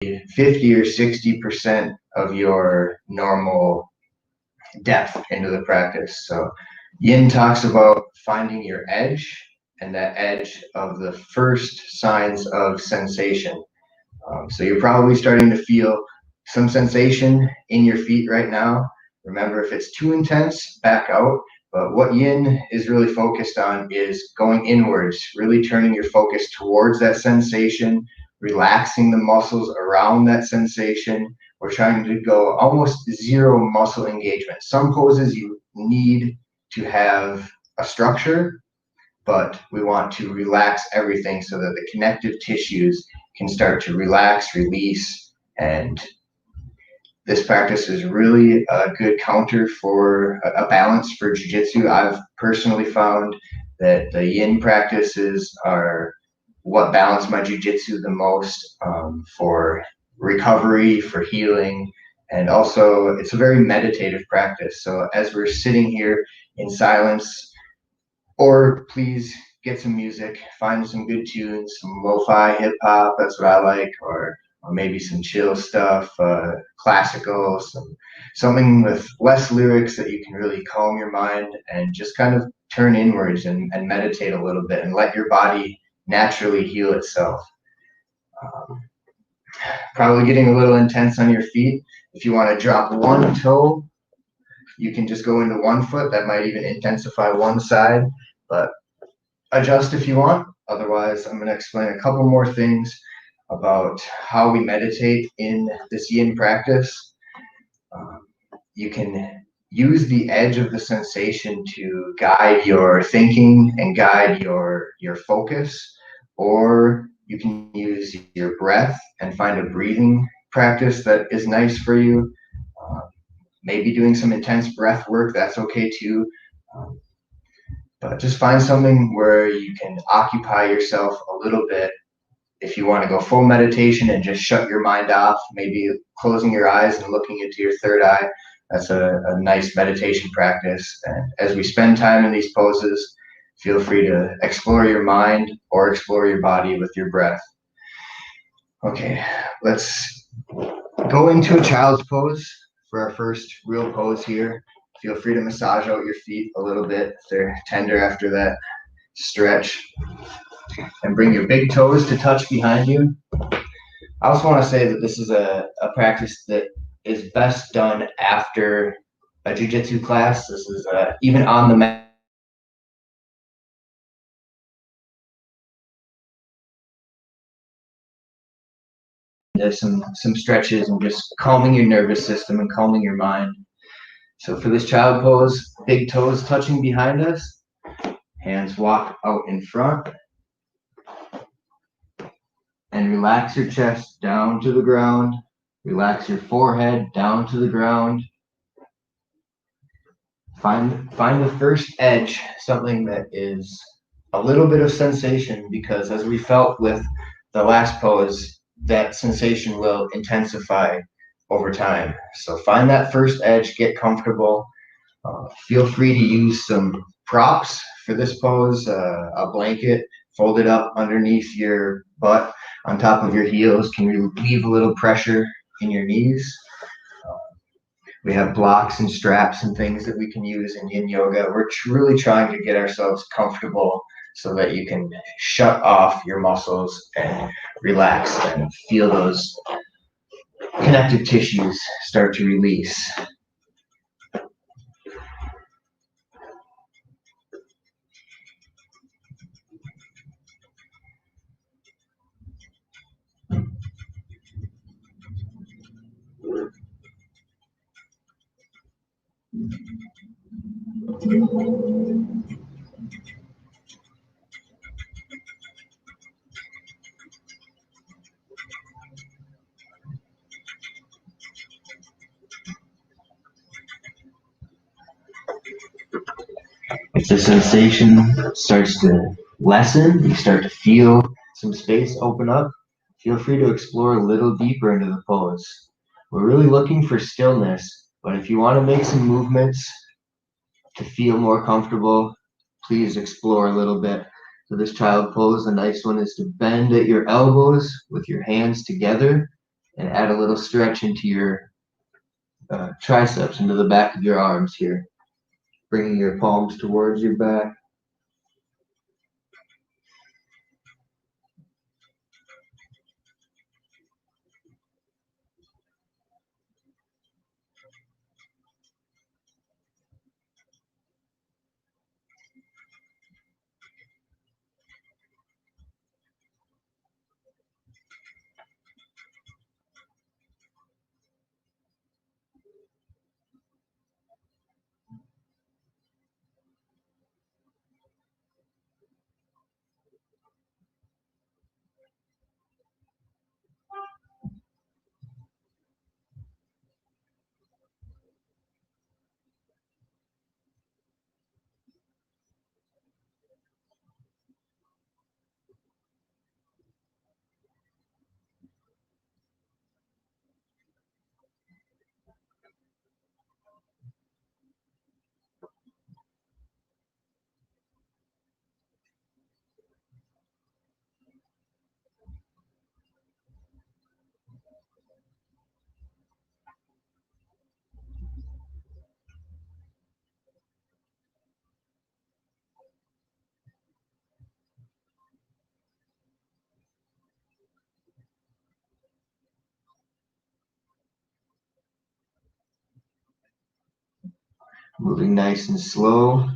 50 or 60% of your normal depth into the practice. So Yin talks about finding your edge, and that edge of the first signs of sensation. So you're probably starting to feel some sensation in your feet right now. Remember, if it's too intense, back out. But what Yin is really focused on is going inwards, really turning your focus towards that sensation, relaxing the muscles around that sensation. We're trying to go almost zero muscle engagement. Some poses you need to have a structure, but we want to relax everything so that the connective tissues can start to relax, release, and this practice is really a good counter for a balance for jiu-jitsu. I've personally found that the Yin practices are what balance my jiu-jitsu the most, for recovery, for healing, and also it's a very meditative practice. So as we're sitting here in silence, or please get some music, find some good tunes, some lo-fi hip-hop, that's what I like, or maybe some chill stuff, classical, something with less lyrics that you can really calm your mind and just kind of turn inwards and meditate a little bit and let your body naturally heal itself. Probably getting a little intense on your feet. If you want to drop one toe, you can just go into one foot. That might even intensify one side, but adjust if you want. Otherwise, I'm going to explain a couple more things about how we meditate in this Yin practice. You can use the edge of the sensation to guide your thinking and guide your focus, or you can use your breath and find a breathing practice that is nice for you. Maybe doing some intense breath work, that's okay too. But just find something where you can occupy yourself a little bit. If you want to go full meditation and just shut your mind off, maybe closing your eyes and looking into your third eye, that's a nice meditation practice. And as we spend time in these poses, feel free to explore your mind or explore your body with your breath. Okay, let's go into a child's pose for our first real pose here. Feel free to massage out your feet a little bit if they're tender after that stretch. And bring your big toes to touch behind you. I also want to say that this is a practice that is best done after a jiu-jitsu class. This is even on the mat. There's some stretches and just calming your nervous system and calming your mind. So for this child pose, big toes touching behind us, hands walk out in front, and relax your chest down to the ground. Relax your forehead down to the ground. Find the first edge, something that is a little bit of sensation, because as we felt with the last pose, that sensation will intensify over time. So find that first edge, get comfortable. Feel free to use some props for this pose, a blanket, fold it up underneath your butt on top of your heels can relieve a little pressure in your knees. We have blocks and straps and things that we can use in Yin Yoga. We're really trying to get ourselves comfortable so that you can shut off your muscles and relax and feel those connective tissues start to release. If the sensation starts to lessen, you start to feel some space open up, feel free to explore a little deeper into the pose. We're really looking for stillness, but if you want to make some movements to feel more comfortable, please explore a little bit. So this child pose, a nice one is to bend at your elbows with your hands together and add a little stretch into your triceps, into the back of your arms here, bringing your palms towards your back. Moving nice and slow.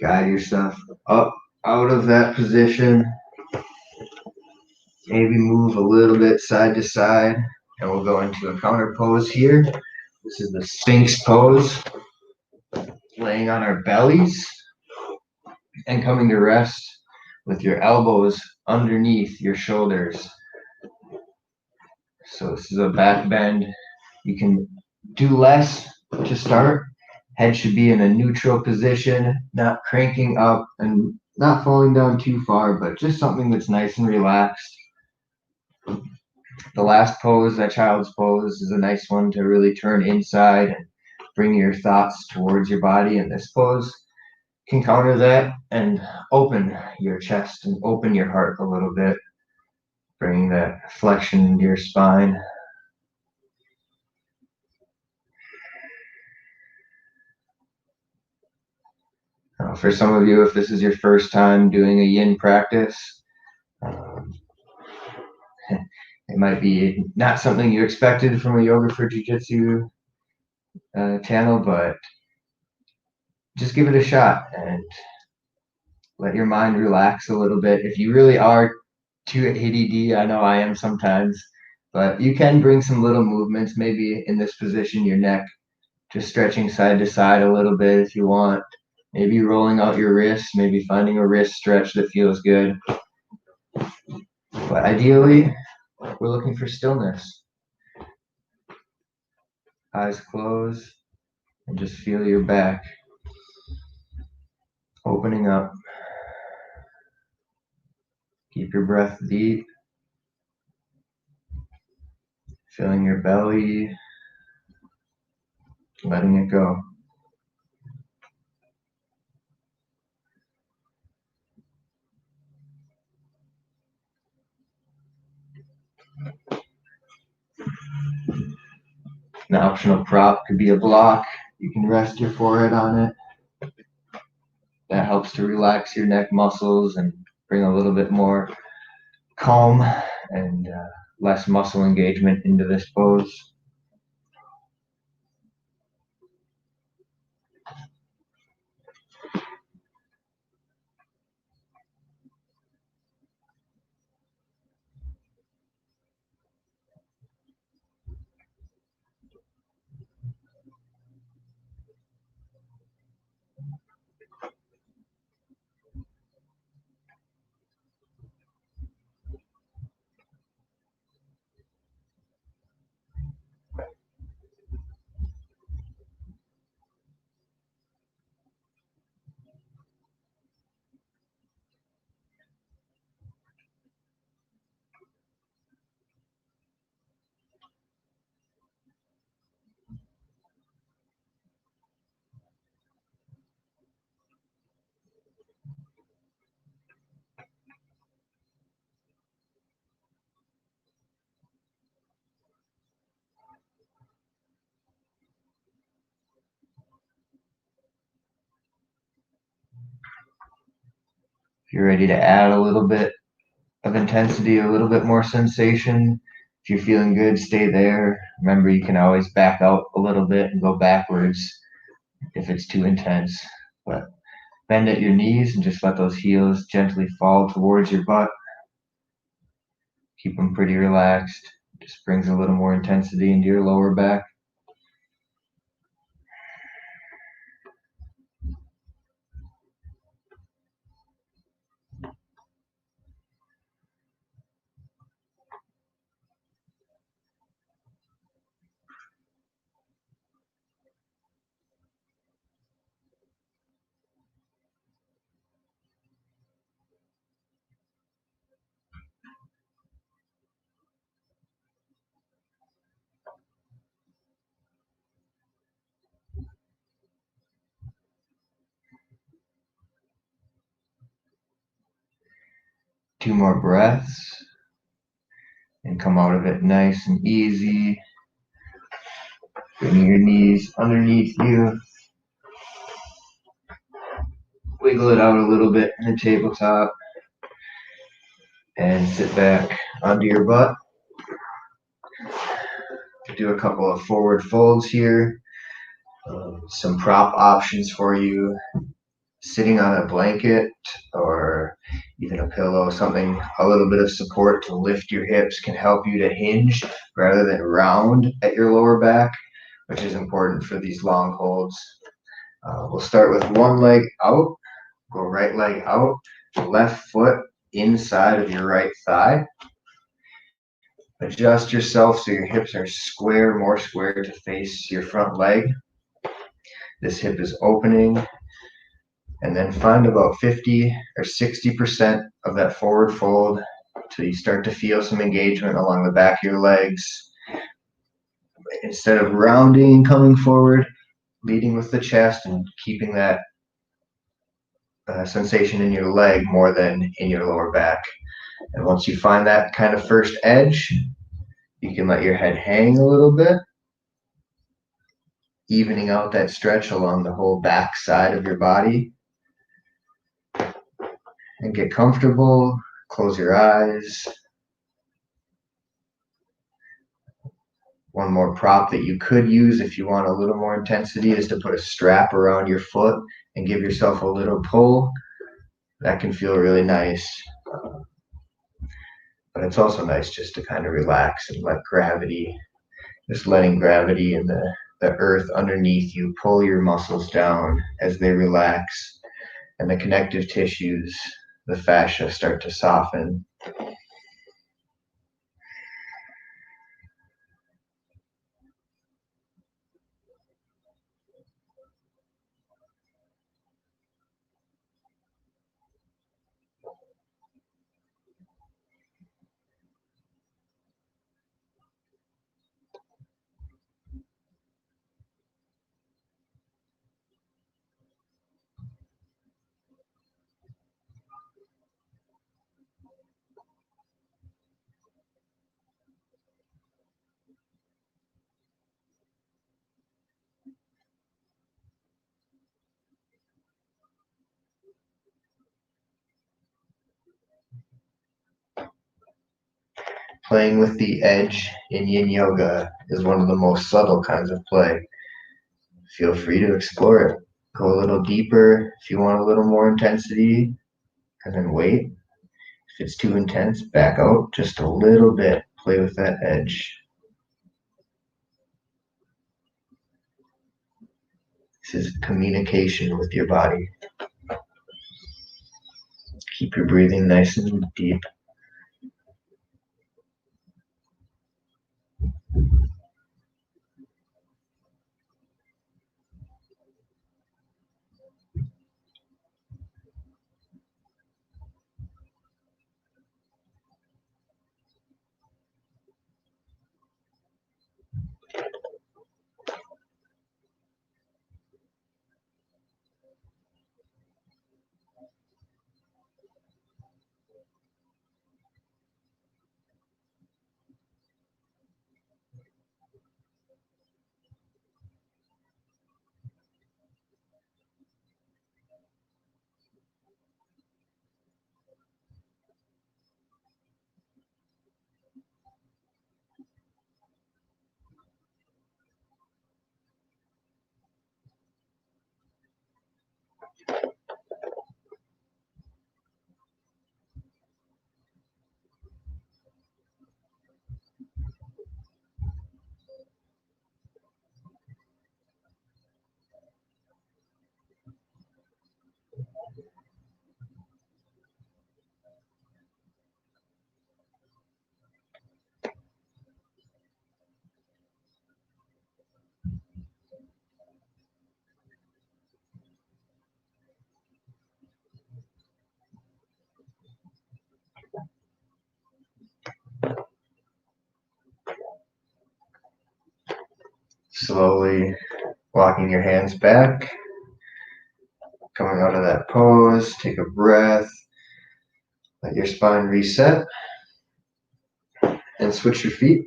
Guide yourself up out of that position. Maybe move a little bit side to side, and we'll go into a counter pose here. This is the Sphinx pose, laying on our bellies and coming to rest with your elbows underneath your shoulders. So this is a back bend. You can do less to start. Head should be in a neutral position, not cranking up and not falling down too far, but just something that's nice and relaxed. The last pose, that child's pose, is a nice one to really turn inside and bring your thoughts towards your body. And this pose can counter that and open your chest and open your heart a little bit, bringing that flexion into your spine. For some of you, if this is your first time doing a yin practice, it might be not something you expected from a Yoga for Jiu-Jitsu channel, but just give it a shot and let your mind relax a little bit. If you really are too ADD, I know I am sometimes, but you can bring some little movements, maybe in this position, your neck, just stretching side to side a little bit if you want. Maybe rolling out your wrists, maybe finding a wrist stretch that feels good. But ideally, we're looking for stillness. Eyes closed, and just feel your back opening up. Keep your breath deep, filling your belly, letting it go. An optional prop could be a block. You can rest your forehead on it. That helps to relax your neck muscles and bring a little bit more calm and less muscle engagement into this pose. If you're ready to add a little bit of intensity, a little bit more sensation, if you're feeling good, stay there. Remember, you can always back out a little bit and go backwards if it's too intense. But bend at your knees and just let those heels gently fall towards your butt. Keep them pretty relaxed. Just brings a little more intensity into your lower back. Two more breaths and come out of it nice and easy. Bringing your knees underneath you. Wiggle it out a little bit in the tabletop and sit back onto your butt. Do a couple of forward folds here. Some prop options for you. Sitting on a blanket or even a pillow, something, a little bit of support to lift your hips can help you to hinge rather than round at your lower back, which is important for these long holds. We'll start with one leg out, go right leg out, left foot inside of your right thigh. Adjust yourself so your hips are square, more square to face your front leg. This hip is opening. And then find about 50 or 60% of that forward fold until you start to feel some engagement along the back of your legs. Instead of rounding and coming forward, leading with the chest and keeping that sensation in your leg more than in your lower back. And once you find that kind of first edge, you can let your head hang a little bit, evening out that stretch along the whole back side of your body. And get comfortable, close your eyes. One more prop that you could use if you want a little more intensity is to put a strap around your foot and give yourself a little pull. That can feel really nice. But it's also nice just to kind of relax and let gravity, just letting gravity and the earth underneath you pull your muscles down as they relax and the connective tissues, the fascia, start to soften. Playing with the edge in yin yoga is one of the most subtle kinds of play. Feel free to explore it. Go a little deeper if you want a little more intensity, and then wait. If it's too intense, back out just a little bit. Play with that edge. This is communication with your body. Keep your breathing nice and deep. Slowly walking your hands back, coming out of that pose, take a breath, let your spine reset, and switch your feet.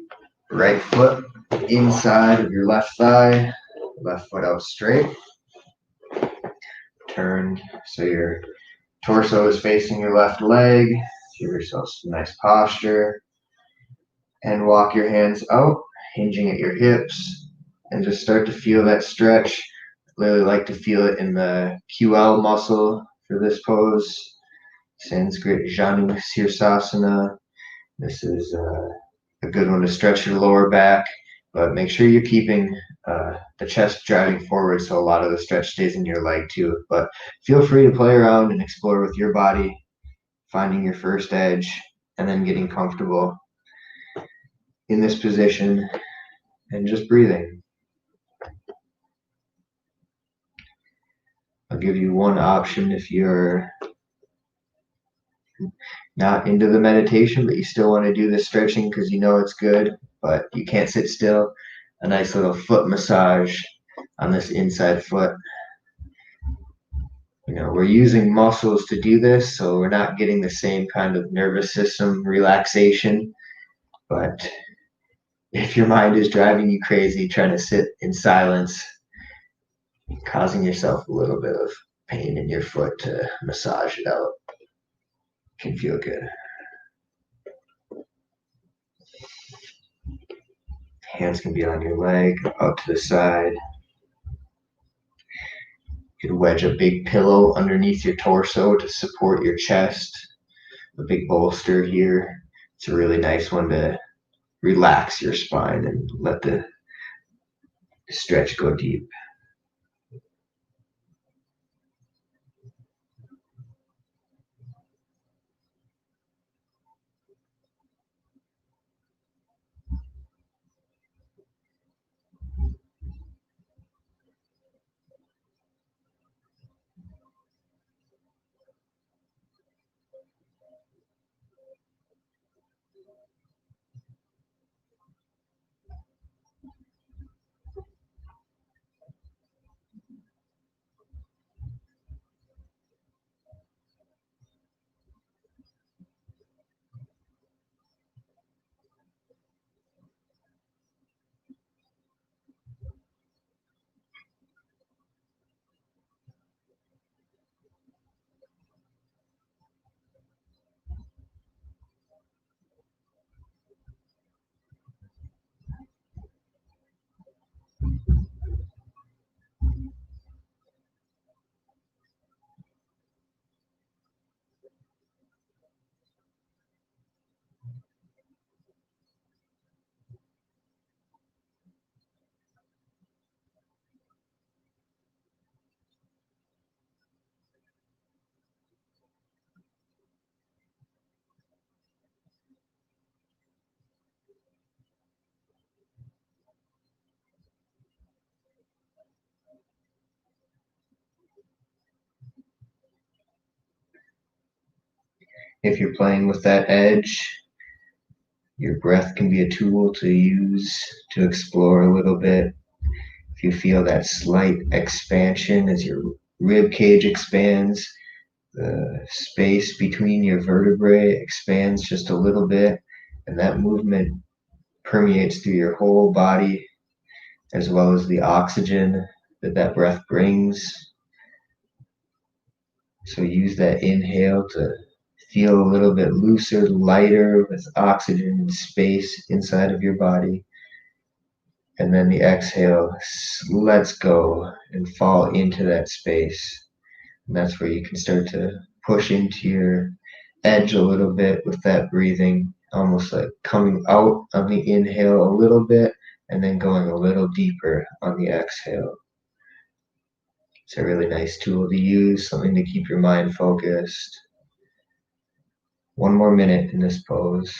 Right foot inside of your left thigh, left foot out straight, turned so your torso is facing your left leg. Give yourself some nice posture, and walk your hands out, hinging at your hips, and just start to feel that stretch. I really like to feel it in the QL muscle for this pose, Sanskrit Janu Sirsasana. This is a good one to stretch your lower back, but make sure you're keeping the chest driving forward so a lot of the stretch stays in your leg too. But feel free to play around and explore with your body, finding your first edge, and then getting comfortable in this position and just breathing. I'll give you one option if you're not into the meditation, but you still want to do the stretching because you know it's good, but you can't sit still. A nice little foot massage on this inside foot. You know, we're using muscles to do this, so we're not getting the same kind of nervous system relaxation. But if your mind is driving you crazy trying to sit in silence, causing yourself a little bit of pain in your foot to massage it out can feel good. Hands can be on your leg, out to the side. You could wedge a big pillow underneath your torso to support your chest. A big bolster here. It's a really nice one to relax your spine and let the stretch go deep. If you're playing with that edge, your breath can be a tool to use to explore a little bit. If you feel that slight expansion as your rib cage expands, the space between your vertebrae expands just a little bit, and that movement permeates through your whole body, as well as the oxygen that breath brings. So use that inhale to feel a little bit looser, lighter with oxygen and space inside of your body. And then the exhale lets go and fall into that space. And that's where you can start to push into your edge a little bit with that breathing, almost like coming out on the inhale a little bit and then going a little deeper on the exhale. It's a really nice tool to use, something to keep your mind focused. One more minute in this pose.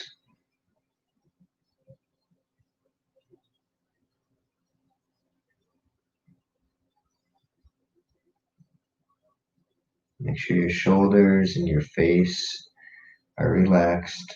Make sure your shoulders and your face are relaxed.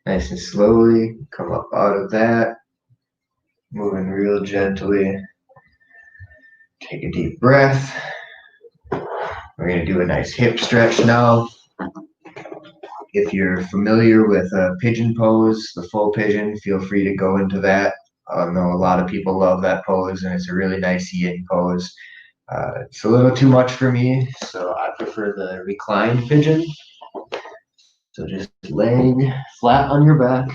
Nice and slowly, come up out of that, moving real gently. Take a deep breath. We're going to do a nice hip stretch now. If you're familiar with a pigeon pose, the full pigeon, feel free to go into that. I know a lot of people love that pose, and it's a really nice yin pose. It's a little too much for me, so I prefer the reclined pigeon. So just laying flat on your back,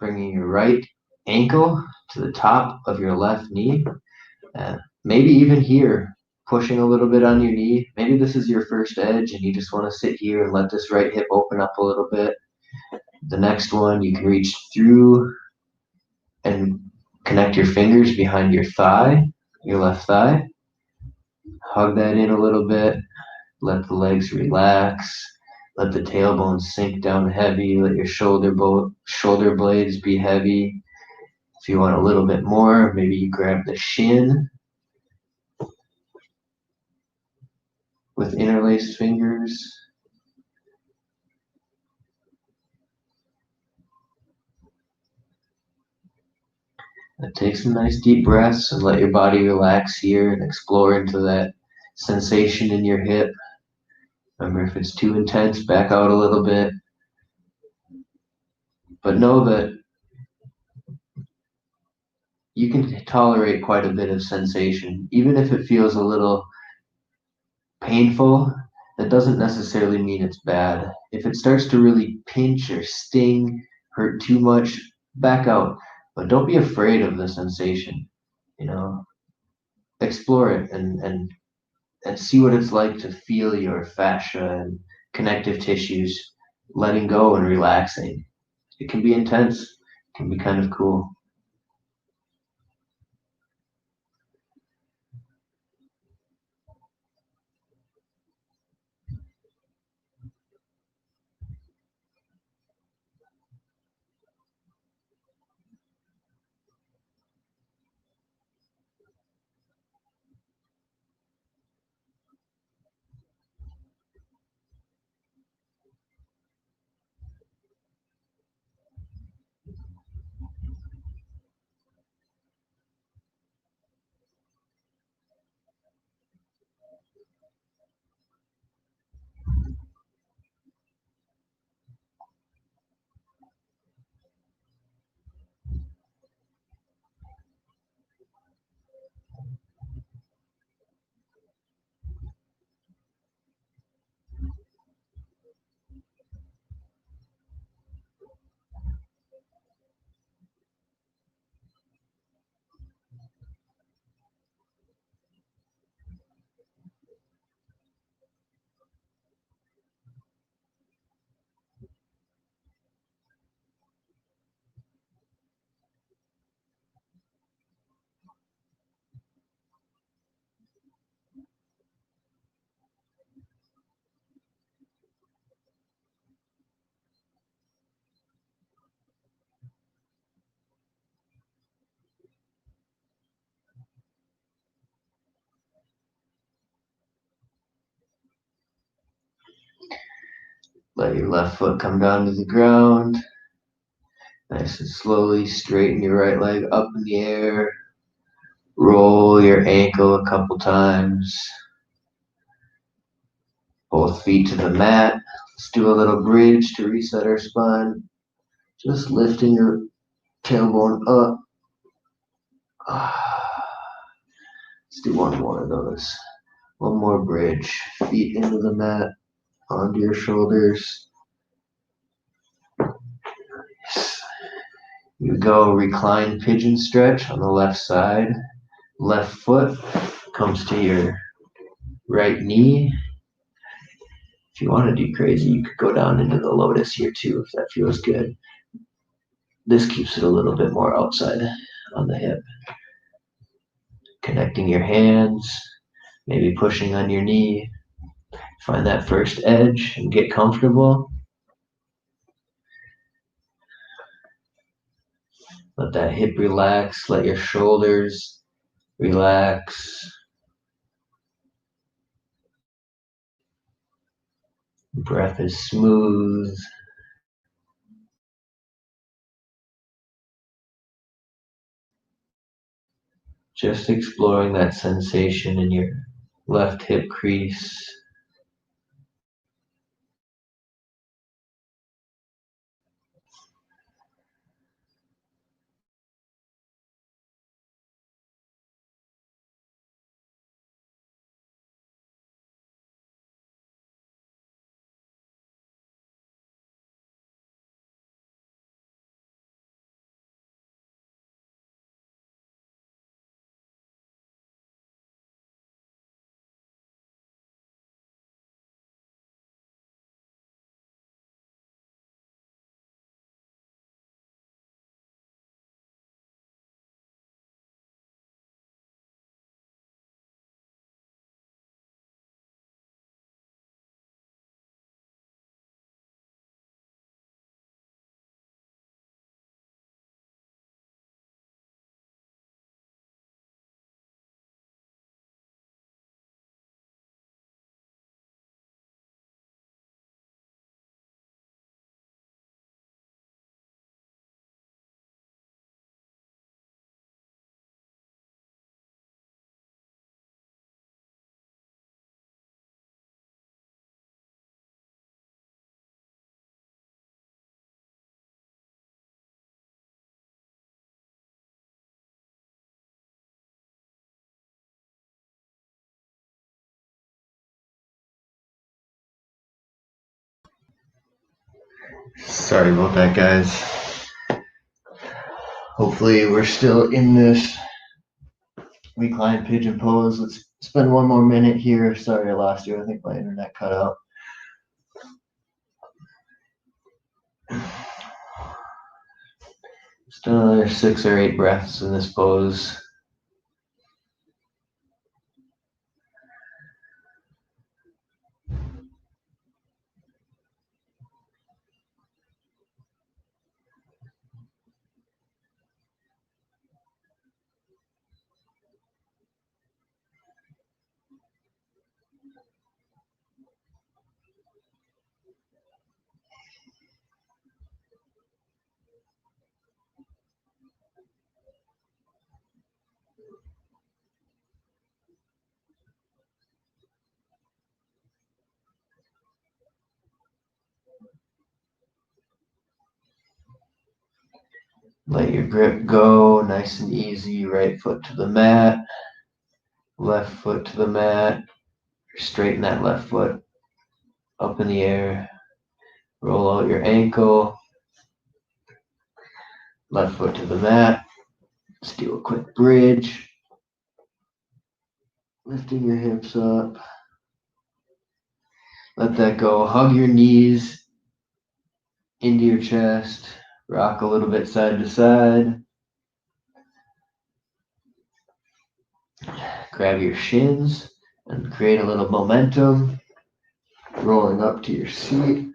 bringing your right ankle to the top of your left knee. Maybe even here, pushing a little bit on your knee. Maybe this is your first edge and you just want to sit here and let this right hip open up a little bit. The next one, you can reach through and connect your fingers behind your thigh, your left thigh. Hug that in a little bit. Let the legs relax. Let the tailbone sink down heavy. Let your shoulder blades be heavy. If you want a little bit more, maybe you grab the shin with interlaced fingers. And take some nice deep breaths and let your body relax here and explore into that sensation in your hip. Remember, if it's too intense, back out a little bit. But know that you can tolerate quite a bit of sensation. Even if it feels a little painful, that doesn't necessarily mean it's bad. If it starts to really pinch or sting, hurt too much, back out. But don't be afraid of the sensation. Explore it and see what it's like to feel your fascia and connective tissues letting go and relaxing. It can be intense, it can be kind of cool. Let your left foot come down to the ground. Nice and slowly straighten your right leg up in the air. Roll your ankle a couple times. Both feet to the mat. Let's do a little bridge to reset our spine. Just lifting your tailbone up. Let's do one more of those. One more bridge. Feet into the mat, onto your shoulders. You go reclined pigeon stretch on the left side. Left foot comes to your right knee. If you want to do crazy, you could go down into the lotus here too, if that feels good. This keeps it a little bit more outside on the hip. Connecting your hands, maybe pushing on your knee. Find that first edge and get comfortable. Let that hip relax. Let your shoulders relax. Breath is smooth. Just exploring that sensation in your left hip crease. Sorry about that, guys. Hopefully we're still in this reclined pigeon pose. Let's spend one more minute here. Sorry I lost you. I think my internet cut out. Just another 6 or 8 breaths in this pose. Let your grip go, nice and easy. Right foot to the mat, left foot to the mat. Straighten that left foot up in the air. Roll out your ankle. Left foot to the mat. Let's do a quick bridge. Lifting your hips up. Let that go. Hug your knees into your chest. Rock a little bit side to side. Grab your shins and create a little momentum. Rolling up to your seat.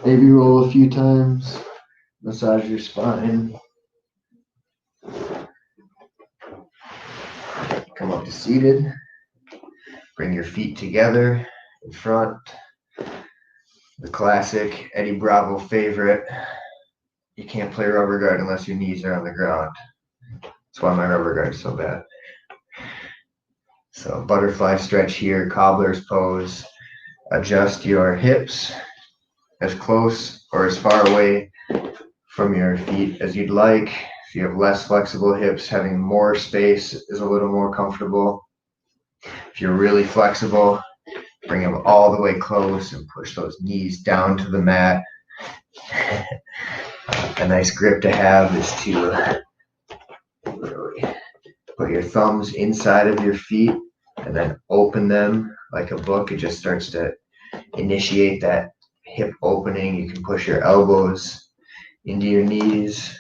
Maybe roll a few times. Massage your spine. Come up to seated. Bring your feet together in front. The classic Eddie Bravo favorite. You can't play rubber guard unless your knees are on the ground. That's why my rubber guard is so bad. So butterfly stretch here, cobbler's pose. Adjust your hips as close or as far away from your feet as you'd like. If you have less flexible hips, having more space is a little more comfortable. If you're really flexible, bring them all the way close and push those knees down to the mat. A nice grip to have is to really put your thumbs inside of your feet and then open them like a book. It just starts to initiate that hip opening. You can push your elbows into your knees.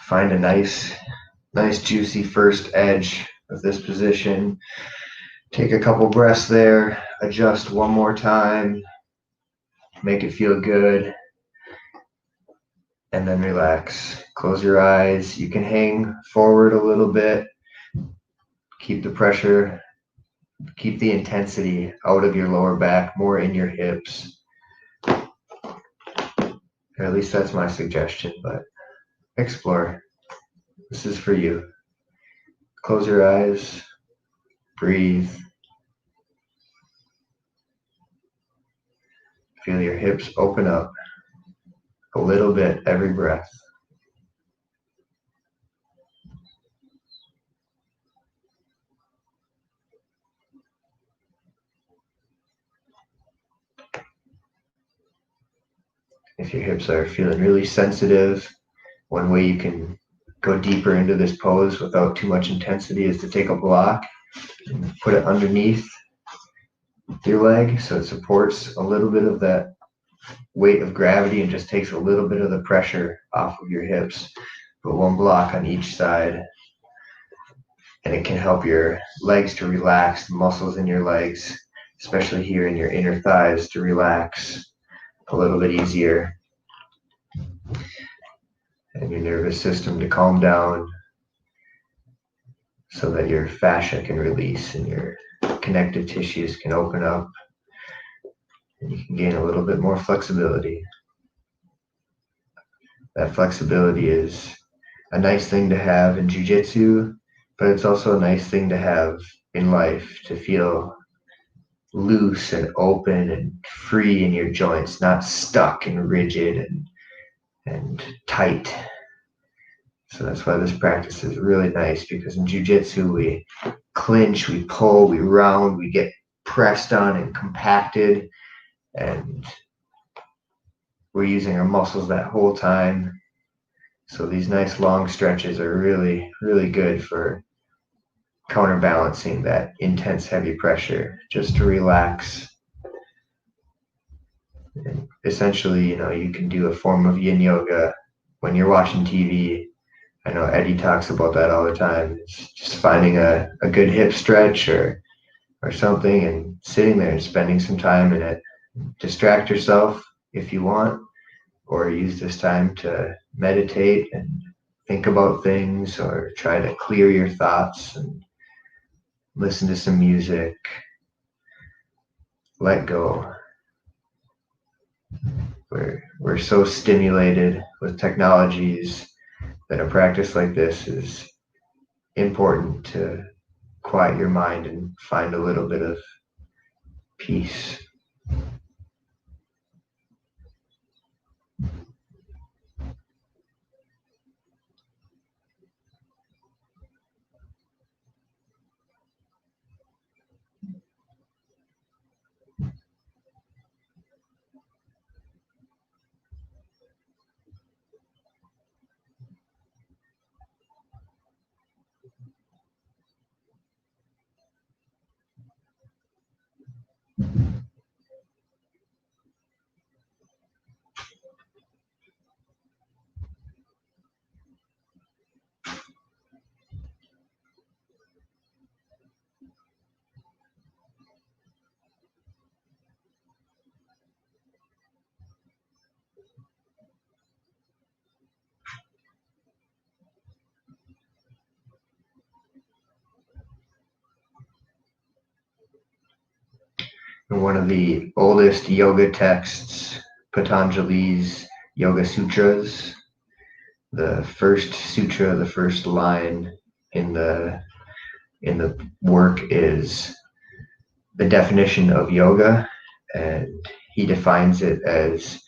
Find a nice juicy first edge of this position. Take a couple breaths there. Adjust one more time. Make it feel good. And then relax. Close your eyes. You can hang forward a little bit. Keep the pressure, keep the intensity out of your lower back, more in your hips. Or at least that's my suggestion, but explore. This is for you. Close your eyes, breathe. Feel your hips open up a little bit every breath. If your hips are feeling really sensitive, one way you can go deeper into this pose without too much intensity is to take a block and put it underneath your leg so it supports a little bit of that weight of gravity and just takes a little bit of the pressure off of your hips. Put one block on each side, and it can help your legs to relax, the muscles in your legs, especially here in your inner thighs, to relax a little bit easier, and your nervous system to calm down so that your fascia can release and your connective tissues can open up and you can gain a little bit more flexibility. That flexibility is a nice thing to have in jiu-jitsu, but it's also a nice thing to have in life, to feel loose and open and free in your joints, not stuck and rigid and tight. So that's why this practice is really nice, because in jiu-jitsu we clinch, we pull, we round, we get pressed on and compacted, and we're using our muscles that whole time. So these nice long stretches are really, really good for counterbalancing that intense heavy pressure, just to relax. And essentially, you can do a form of yin yoga when you're watching TV. I know Eddie talks about that all the time. It's just finding a good hip stretch or something and sitting there and spending some time in it. Distract yourself if you want, or use this time to meditate and think about things, or try to clear your thoughts and listen to some music. Let go. We're so stimulated with technologies that a practice like this is important to quiet your mind and find a little bit of peace. In one of the oldest yoga texts, Patanjali's Yoga Sutras, the first sutra, the first line in the work is the definition of yoga, and he defines it as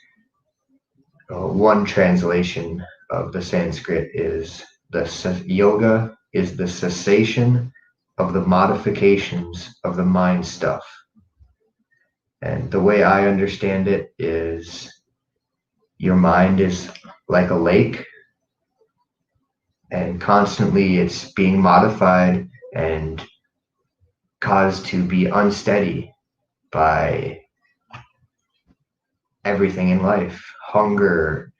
one translation of the Sanskrit is yoga is the cessation of the modifications of the mind stuff. And the way I understand it is your mind is like a lake, and constantly it's being modified and caused to be unsteady by everything in life: hunger,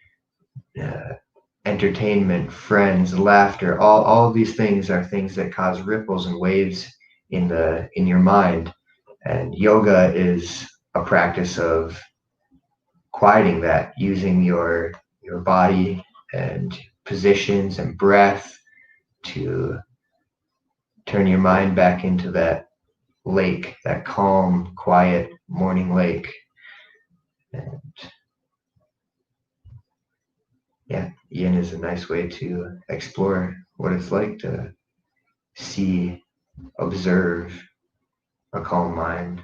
entertainment, friends, laughter. All of these things are things that cause ripples and waves in your mind. And yoga is a practice of quieting that, using your body and positions and breath to turn your mind back into that lake, that calm, quiet morning lake. And yeah, yin is a nice way to explore what it's like to see, observe a calm mind.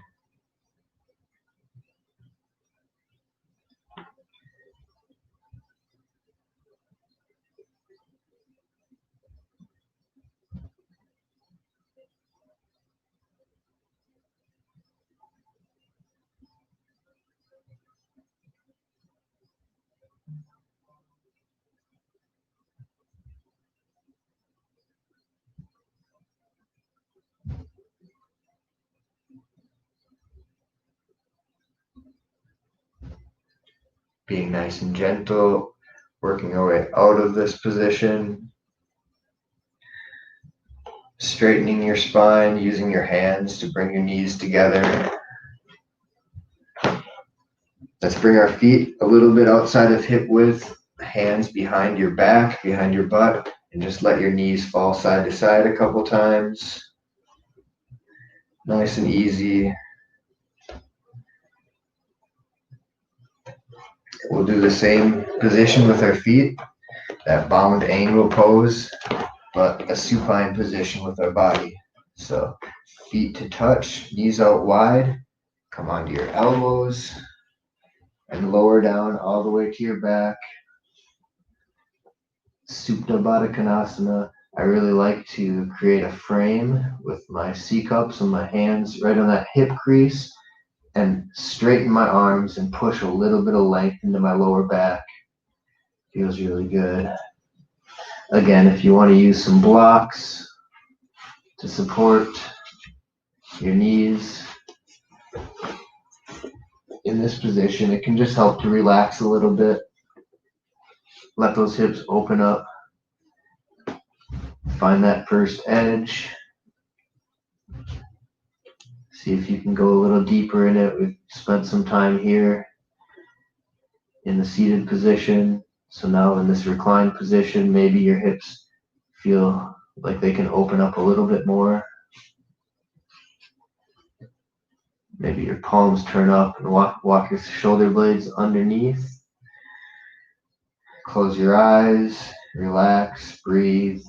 Being nice and gentle, working our way out of this position. Straightening your spine, using your hands to bring your knees together. Let's bring our feet a little bit outside of hip width, hands behind your back, behind your butt, and just let your knees fall side to side a couple times. Nice and easy. We'll do the same position with our feet, that bound angle pose, but a supine position with our body. So feet to touch, knees out wide, come onto your elbows, and lower down all the way to your back. Supta Baddha Konasana. I really like to create a frame with my C-cups and my hands right on that hip crease and straighten my arms and push a little bit of length into my lower back. Feels really good. Again, if you want to use some blocks to support your knees in this position, it can just help to relax a little bit. Let those hips open up. Find that first edge. See if you can go a little deeper in it. We've spent some time here in the seated position. So now in this reclined position, maybe your hips feel like they can open up a little bit more. Maybe your palms turn up and walk your shoulder blades underneath. Close your eyes, relax, breathe.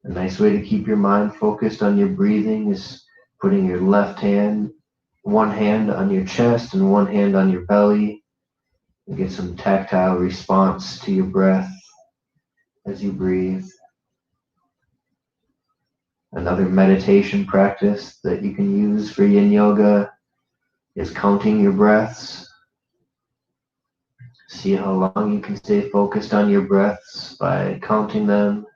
A nice way to keep your mind focused on your breathing is putting your one hand on your chest and one hand on your belly. And get some tactile response to your breath as you breathe. Another meditation practice that you can use for yin yoga is counting your breaths. See how long you can stay focused on your breaths by counting them.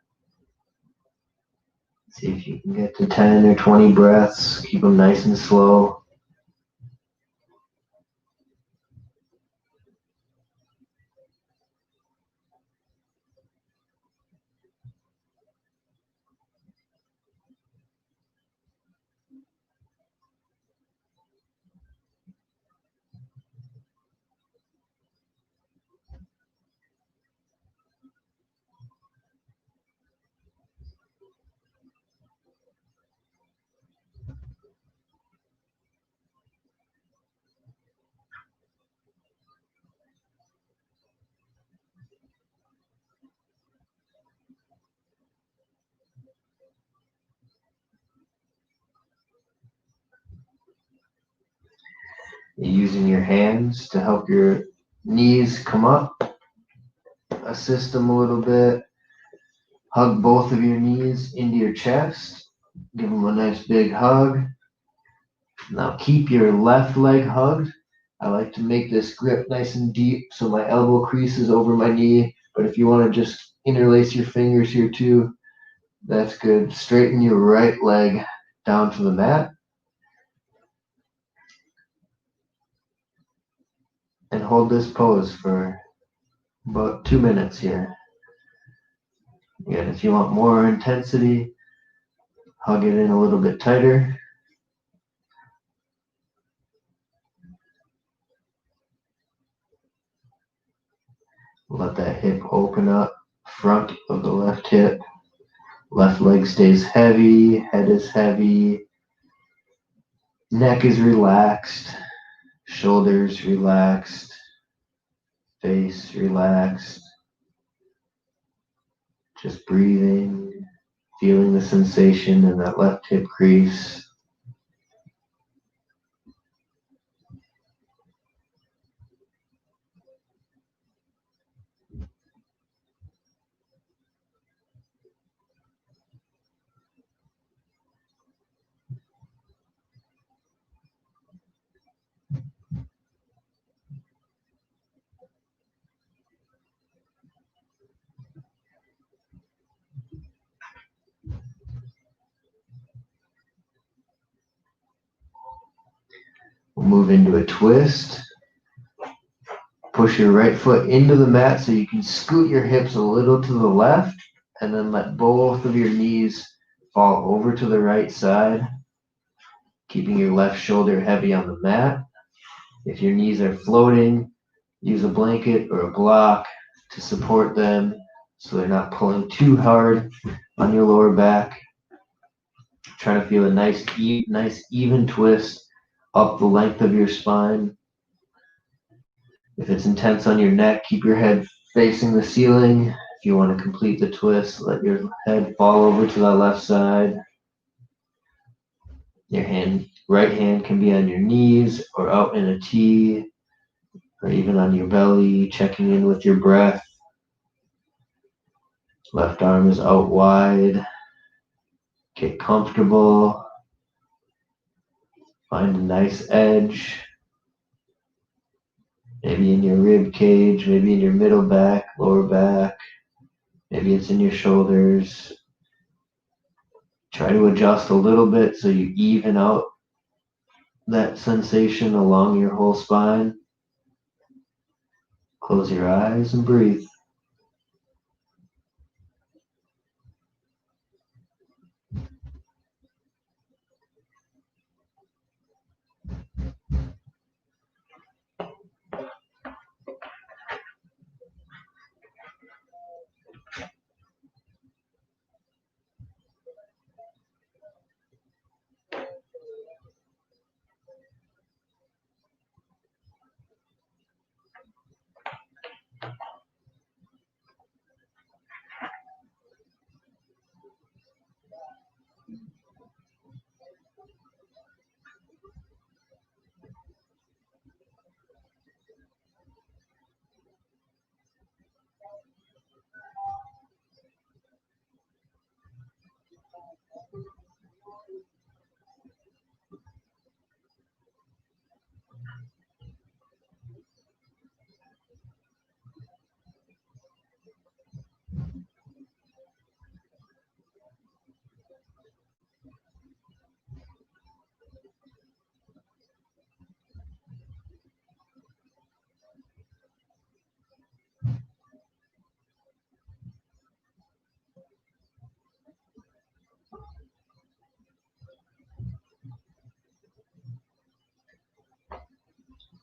See if you can get to 10 or 20 breaths. Keep them nice and slow. Using your hands to help your knees come up. Assist them a little bit. Hug both of your knees into your chest. Give them a nice big hug. Now keep your left leg hugged. I like to make this grip nice and deep so my elbow creases over my knee. But if you want to just interlace your fingers here too, That's good. Straighten your right leg down to the mat. And hold this pose for about 2 minutes here. Again, if you want more intensity, hug it in a little bit tighter. Let that hip open up, front of the left hip. Left leg stays heavy, head is heavy, neck is relaxed, shoulders relaxed, face relaxed. Just breathing, feeling the sensation in that left hip crease. We'll move into a twist. Push your right foot into the mat so you can scoot your hips a little to the left and then let both of your knees fall over to the right side, keeping your left shoulder heavy on the mat. If your knees are floating, use a blanket or a block to support them so they're not pulling too hard on your lower back. Try to feel a nice even twist up the length of your spine. If it's intense on your neck, keep your head facing the ceiling. If you want to complete the twist, let your head fall over to the left side. Your right hand can be on your knees or out in a T, or even on your belly, checking in with your breath. Left arm is out wide. Get comfortable. Find a nice edge. Maybe in your rib cage, maybe in your middle back, lower back. Maybe it's in your shoulders. Try to adjust a little bit so you even out that sensation along your whole spine. Close your eyes and breathe.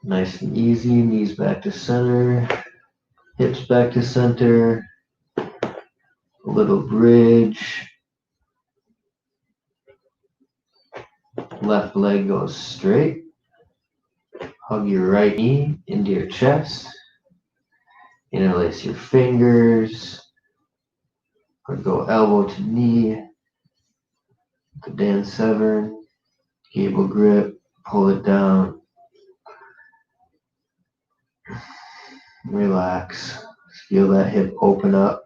Nice and easy, knees back to center, hips back to center, a little bridge. Left leg goes straight. Hug your right knee into your chest. Interlace your fingers, or go elbow to knee. The Dan Severn, gable grip, pull it down. Relax. Feel that hip open up.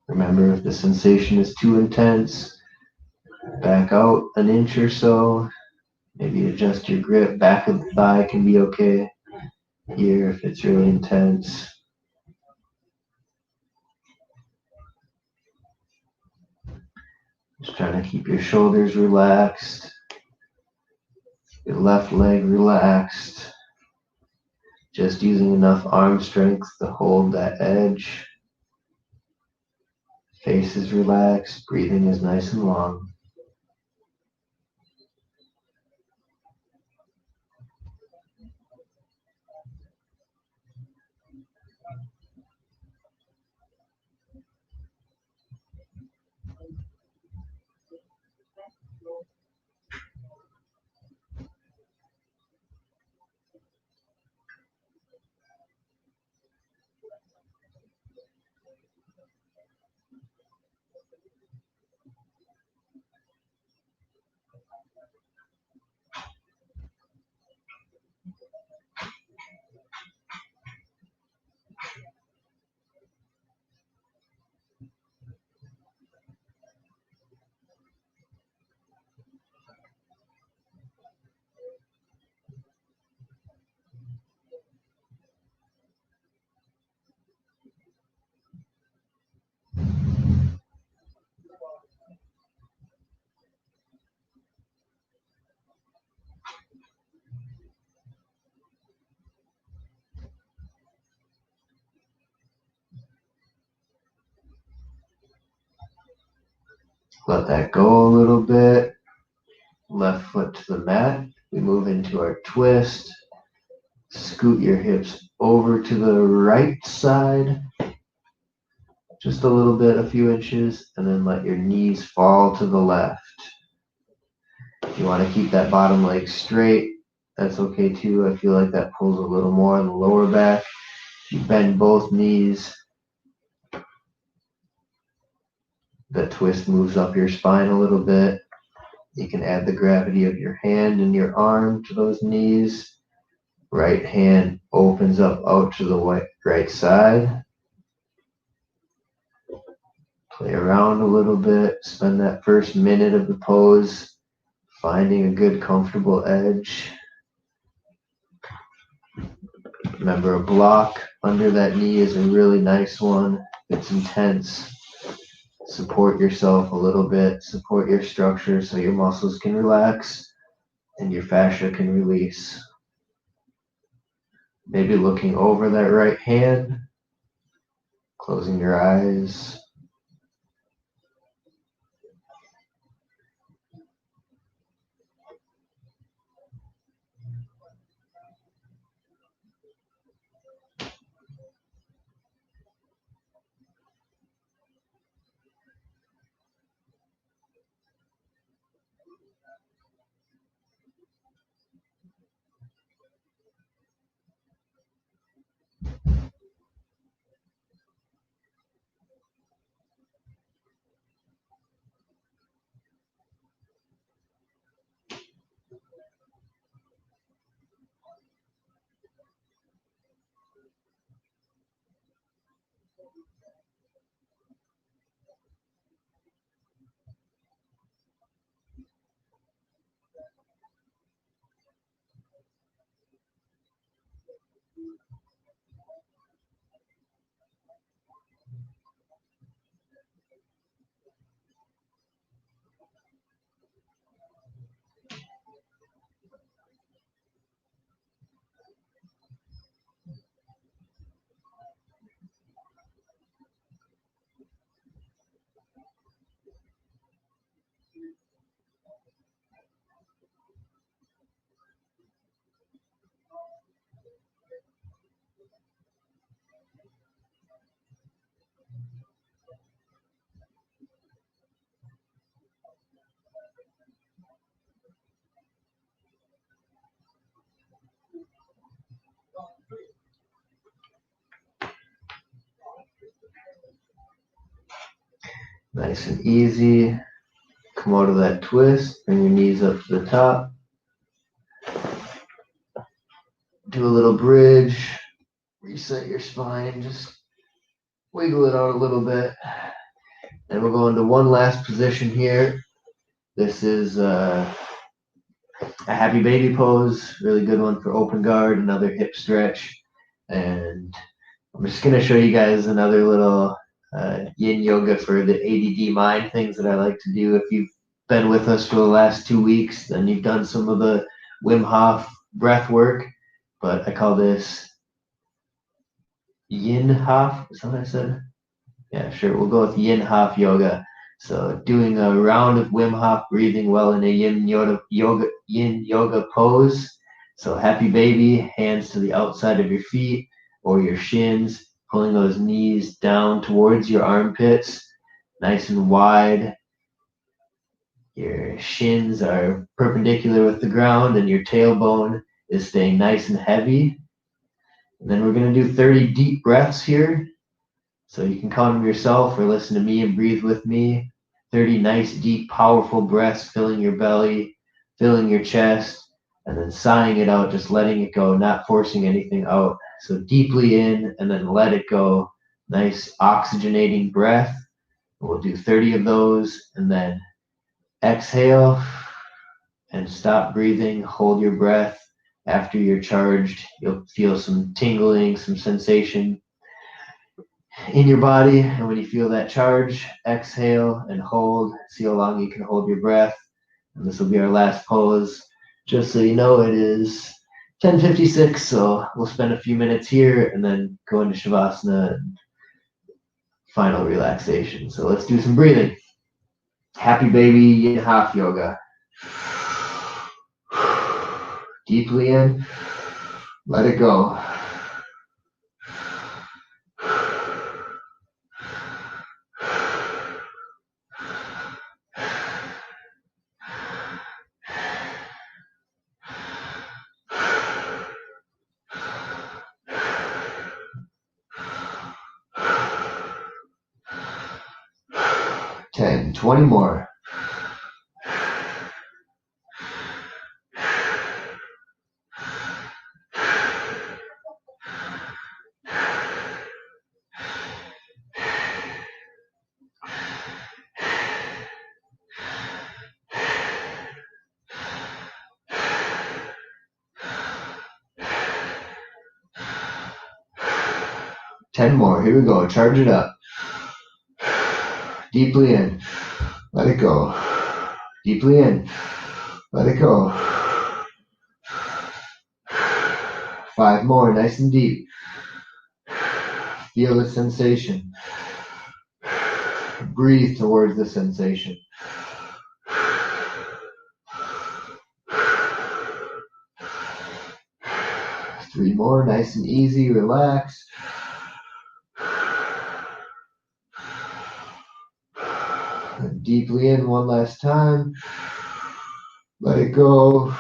Remember, if the sensation is too intense, back out an inch or so. Maybe adjust your grip. Back of the thigh can be okay here if it's really intense. Just trying to keep your shoulders relaxed, your left leg relaxed. Just using enough arm strength to hold that edge. Face is relaxed, breathing is nice and long. Let that go a little bit. Left foot to the mat. We move into our twist. Scoot your hips over to the right side. Just a little bit, a few inches, and then let your knees fall to the left. If you want to keep that bottom leg straight, that's okay too. I feel like that pulls a little more on the lower back. If you bend both knees, the twist moves up your spine a little bit. You can add the gravity of your hand and your arm to those knees. Right hand opens up out to the right side. Play around a little bit. Spend that first minute of the pose finding a good comfortable edge. Remember, a block under that knee is a really nice one. It's intense. Support yourself a little bit. Support your structure so your muscles can relax and your fascia can release. Maybe looking over that right hand, closing your eyes. Nice and easy. Come out of that twist, bring your knees up to the top. Do a little bridge, reset your spine, just wiggle it out a little bit. And we'll go into one last position here. This is a happy baby pose, really good one for open guard, another hip stretch. And I'm just going to show you guys another little yin yoga for the ADD mind things that I like to do. If you've been with us for the last 2 weeks, then you've done some of the Wim Hof breath work, but I call this yin Hof. Is that what I said? Yeah, sure. We'll go with yin Hof yoga. So doing a round of Wim Hof breathing while in a yin yoga pose. So happy baby, hands to the outside of your feet or your shins, pulling those knees down towards your armpits, nice and wide. Your shins are perpendicular with the ground and your tailbone is staying nice and heavy. And then we're going to do 30 deep breaths here. So you can count them yourself or listen to me and breathe with me. 30 nice, deep, powerful breaths, filling your belly, filling your chest, and then sighing it out, just letting it go, not forcing anything out. So deeply in and then let it go. Nice oxygenating breath. We'll do 30 of those and then exhale and stop breathing. Hold your breath. After you're charged, you'll feel some tingling, some sensation in your body. And when you feel that charge, exhale and hold. See how long you can hold your breath. And this will be our last pose. Just so you know, it is 10:56, so we'll spend a few minutes here and then go into Shavasana and final relaxation. So let's do some breathing. Happy baby yin half yoga. Deeply in, let it go. Ten, 20 more. Ten more. Here we go. Charge it up. Deeply in. Let it go. Deeply in. Let it go. 5 more. Nice and deep. Feel the sensation. Breathe towards the sensation. 3 more. Nice and easy. Relax. And deeply in one last time. Let it go.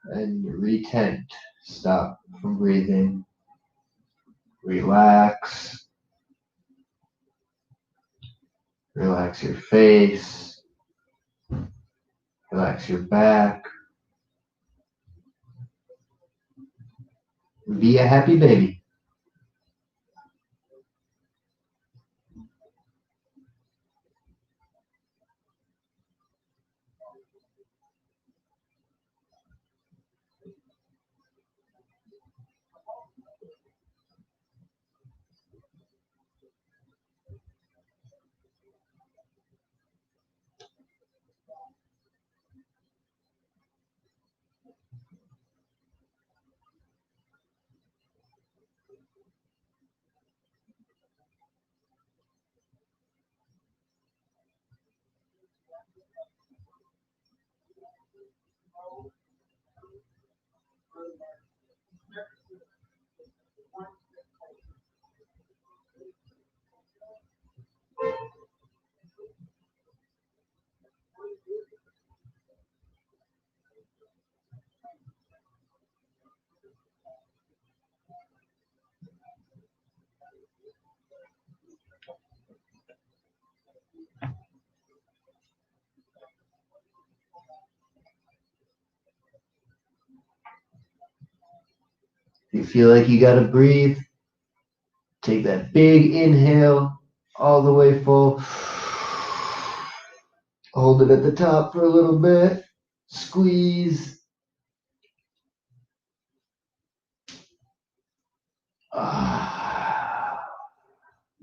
And retent. Stop from breathing. Relax. Relax your face. Relax your back. Be a happy baby. If you feel like you gotta breathe, take that big inhale all the way full. Hold it at the top for a little bit. Squeeze.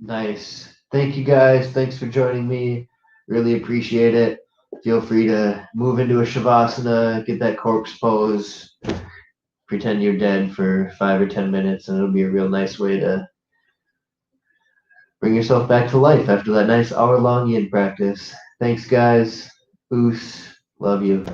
Nice. Thank you guys. Thanks for joining me. Really appreciate it. Feel free to move into a Shavasana, get that corpse pose, pretend you're dead for 5 or 10 minutes, and it'll be a real nice way to bring yourself back to life after that nice hour-long yin practice. Thanks, guys. Oos. Love you.